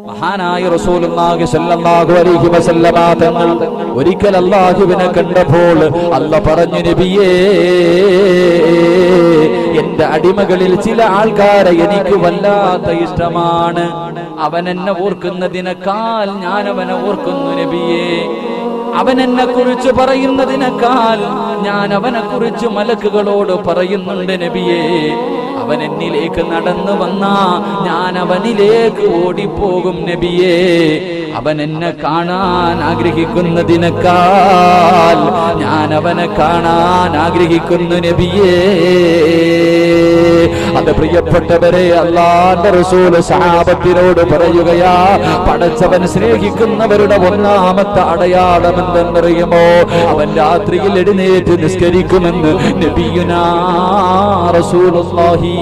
മഹാനായ റസൂലുള്ളാഹി സ്വല്ലല്ലാഹു അലൈഹി വസല്ലമ തങ്ങൾ ഒരിക്കൽ അല്ലാഹുവിനെ കണ്ടപ്പോൾ അല്ലാഹ് പറഞ്ഞു, നബിയേ, എന്റെ അടിമകളിൽ ചില ആൾക്കാരെ എനിക്ക് വല്ലാത്ത ഇഷ്ടമാണ്. അവൻ എന്നെ ഓർക്കുന്നതിനേക്കാൾ ഞാൻ അവനെ ഓർക്കുന്നു നബിയേ. അവൻ എന്നെ കുറിച്ച് പറയുന്നതിനേക്കാൾ ഞാൻ അവനെ കുറിച്ച് മലക്കുകളോട് പറയുന്നുണ്ട് നബിയേ. അവൻ എന്നിലേക്ക് നടന്നു വന്നാ ഞാൻ അവനിലേക്ക് ഓടിപ്പോകും നബിയേ. അവൻ എന്നെ കാണാൻ ആഗ്രഹിക്കുന്നതിനേക്കാൾ ഞാൻ അവനെ കാണാൻ ആഗ്രഹിക്കുന്നു നബിയേ. അത് പ്രിയപ്പെട്ടവരെ, അല്ലാഹുവിന്റെ റസൂൽ സഹാബത്തിനോട് പറയുകയാ, പടച്ചവൻ സ്നേഹിക്കുന്നവരുടെ ഒന്നാമത്തെ അടയാളം എന്തെന്നറിയുമോ? അവൻ രാത്രിയിൽ എഴുന്നേറ്റ് നിസ്കരിക്കുമെന്ന് നബിയുനാ റസൂലുള്ളാഹി